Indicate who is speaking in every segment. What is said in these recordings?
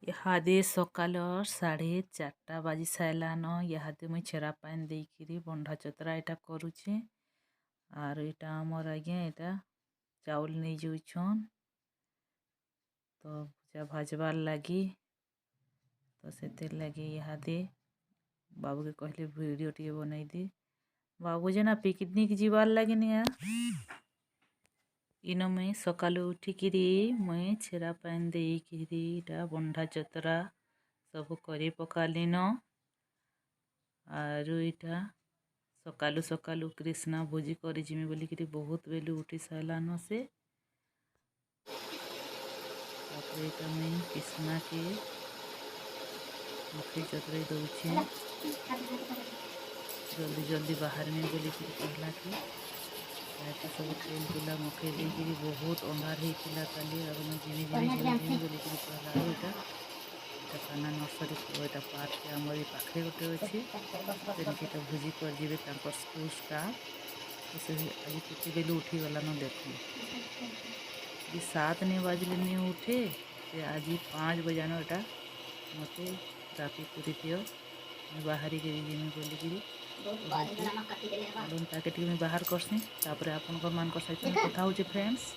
Speaker 1: इहादे सकाल 4:30 बाजी सारान। इहादे मुई छेरा पानी देकरी बंधा चतरा एटा करुचे। आर एटा आमर आज्ञा एटा चाउल नहीं जाउछन तो भुजा भाजबार लगी। तो से लगी इहादे बाबू के कहले वीडियो टे बनई दे। बाबू जना पिकनिक जीवार लगे निया इन मुई सकालू उठिकी मुई छेरा पानी देकरी इटा बंधा चतरा सब करी पकालीन। आरु इटा सकालू सकालू कृष्णा भोजी कर जिमी बोलिकी बहुत बेलू उठी सारान से। तापर इटा मुई कृष्णा के मुखे चतरे दौचे जल्दी जल्दी बाहर में बोलिकी कहला कि सब तेल तुला मुखे देकरी बहुत अंधार होता काली और जिमी बोलिकी कहला। यहाँ काना नर्सरी एटा पार्क के आमर पाखे गोटे अच्छे से भोजी कर जी स्कूल स्टाफ। तो से आज केते बेलू उठी गलान देखो जी 7 नहीं बाजले नहीं उठे से आज 5 बजान एटा मत राति पूरी दियो बाहरी के जिमी बोलिकी ताके टी बाहर करसी। तापर आपण मान सहित कथा हो फ्रेंड्स।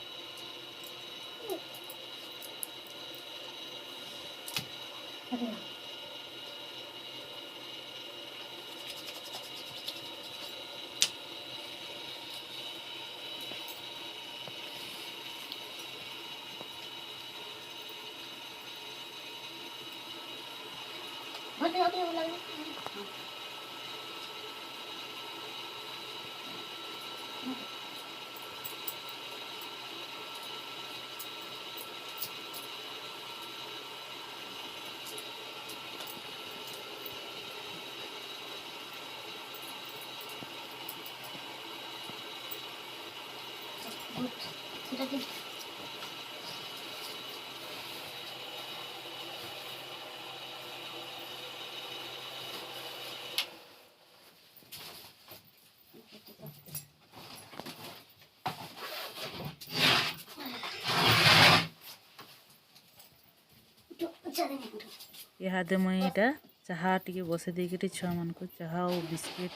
Speaker 1: इहादे मुई इटा चाहा टी बसे देकरी छुआ मान को चाहा और बिस्किट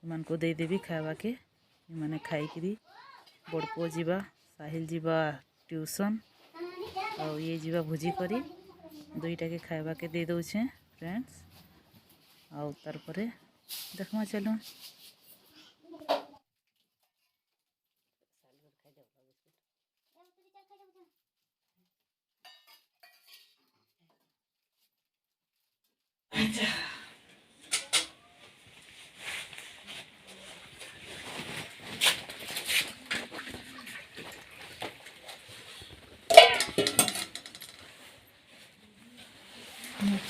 Speaker 1: मान को दे देवी खावा के मैंने खाई बड़पुआ जीवा साहिल जीवा ट्यूशन और ये जीवा भोजी करी दुईटा के खावा के दे दौचे फ्रेंड्स। आउ तार परे देखमा चलो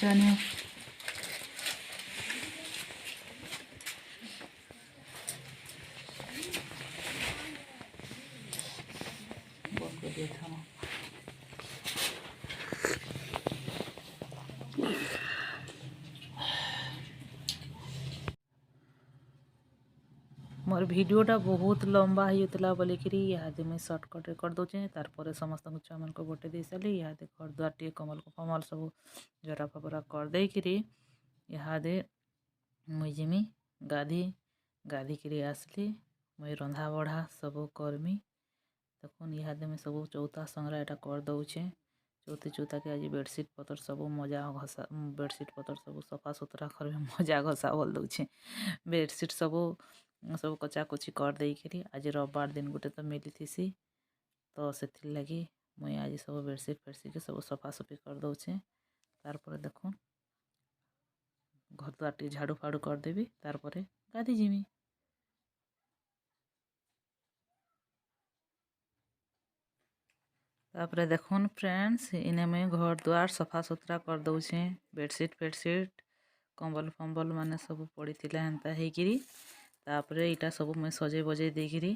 Speaker 1: चने मोर वीडियोटा बहुत लंबा होता बोलिकी इहादे मुझे सर्टकट कर दूचे। तार समस्त छुआ मान को बटे दे सारी इहादे घर द्वार टे कमल फमल सब जरा फबरा कर देकरी इहादे मुई जिमी गाधी आसली मुई रंधा बढ़ा सब करमी। देखुन इहादे मुई सब चौथा संग्रह एटा कर दौचे। चौथा के आज बेडसीट पतर सब मजा घसा बेडसीट पतर सब सफा सुतरा कर मजा घसा बोल दौचे। बेडसीट सब कचाकची कर देकरी आज रविवार दिन गोटे तो मिली थी तो से लगी मुई आज सब बेडसीट फेडसीट सब सफासफी कर दौचे। तार देखो घर द्वार टे झाड़ू फाड़ू करदेवी तार गाधी जिमी। तापर देखुन फ्रेंड्स इने में घर द्वार सफा सुतरा कर दौचे। बेडसीट फेडसीट कंबल फंबल माने सब पड़ी हेन्ता होकरी तापर इटा सब मुझे सजे बजे देकरी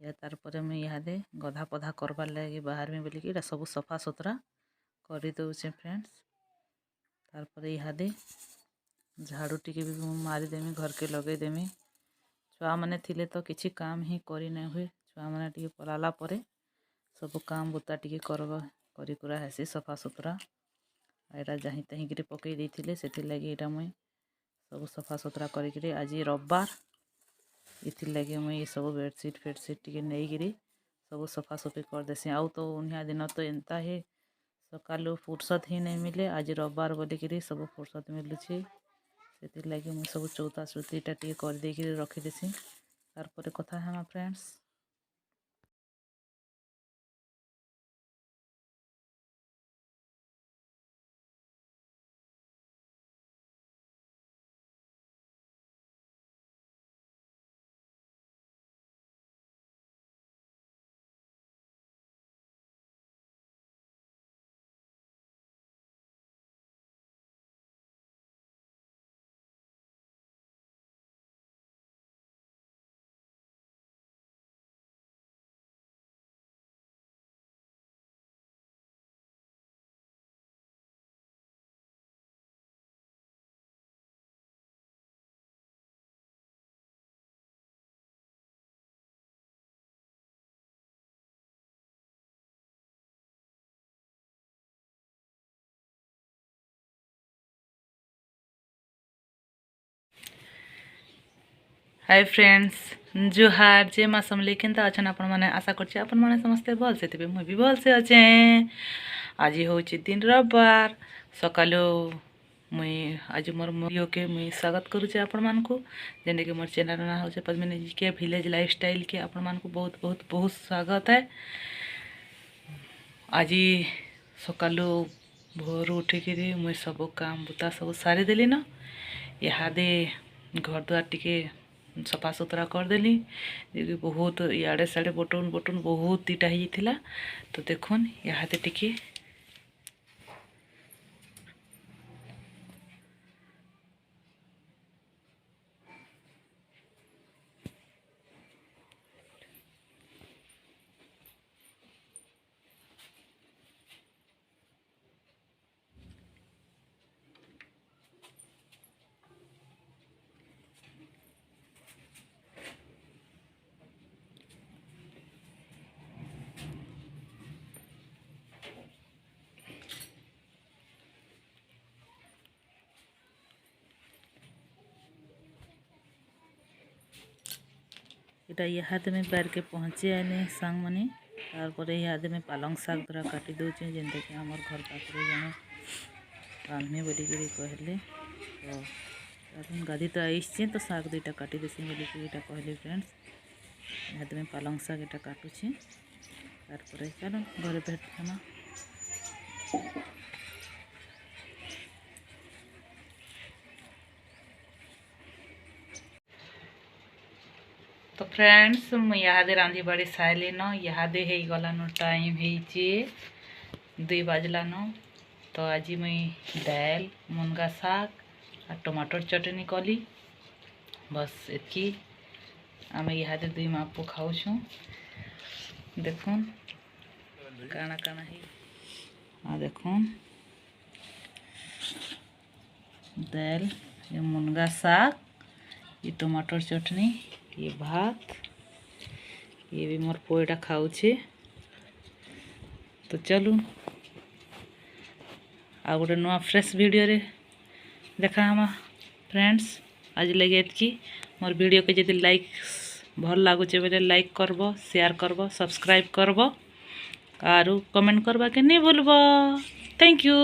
Speaker 1: या तार मुझे इहादे गधा पधा करबार लगे बाहर में बोलिकी इटा सब सफा सुतरा कर दौचे फ्रेंड्स। तार इहादे झाड़ू टी भी मारिदेमी घर के लगेदेमी। छुआ मैंने थिले तो किसी काम ही करी नहीं हुए छुआ मैंने टी पलाला परे सब काम बुता टी करी कुरा हेसी सफा सुतरा एटा जहीं तहीं कि पकई देइथिले सेथिर लगी एटा मुई सब सफा सुतरा करी आज रविवार इथिर लगी मुई सब बेडसीट फेडसीट टिके नहीं सब सफा सफी कर देसी आउ तो उन्या दिन तो एंता ही सकालू फुर्सत ही नहीं मिले आज रविवार बोलिकी सब फुर्सत मिलुछि सेथिर लगी मुई सब चौता चौतीटा टिके कर देकी रखी देसी तार परे कथा हेमा फ्रेंड्स। हाय फ्रेंड्स जुहार जे माँ समली केनता अच्छा आपण मैंने आशा करछी आपण मैंने समस्ते भल से मुझे भी भल से अच्छे। आज हूँ दिन रविवार सकालू मुई आज मोर वीडियो के मुई स्वागत करुचे आपण मानकू जेने कि मोर चैनल ना हो पद्मिनी जी के विलेज लाइफस्टाइल के आपण मानकू बहुत बहुत बहुत स्वागत है। आज सकालू भोर उठिकी मुई सब काम बुता सब सारी देली न इहादे घर द्वार टिके सफा सुतरा करदेली बहुत इे साढ़े बटन बटन बहुत दीटा हो तो देखुन इहादे टिके इटा इहादे में पैर के पहुँचे आने सांग मनी तार इहादे में पालंग शाग द्वारा काटी दूचे जेनता कि आमर घर पाखे जने रांधने बोलिकी कहले तो गाधी तो आईचे तो शाग दुईटा काटी देसी बोलिकी कहले फ्रेंड्स इहादे में पालंग शाग एटा काटुछे तार चलो घरे भेट। तो फ्रेंड्स मुझे रांधि बाड़ी सारे न इहादे हो गलान टाइम हो 2 बजलान तो आज मुई दाल मुनगा शाग और टमाटर चटनी कली बस एतकी आम इहादे 2 मापू खाऊँ देखुन काना काना ही देखुन दाल ये मुनगा शाग ये टमाटर चटनी ये भात ये भी मोर पोएटा खाऊे तो चलू आ गोटे नुआ फ्रेश वीडियो रे देखा हमा फ्रेंड्स आज लगे एतकी मोर वीडियो के जदि लाइक भल लागुचे बेले लाइक करबो शेयर करबो सब्सक्राइब करबो आरु कमेंट करबा के नहीं भूलबो। Thank you.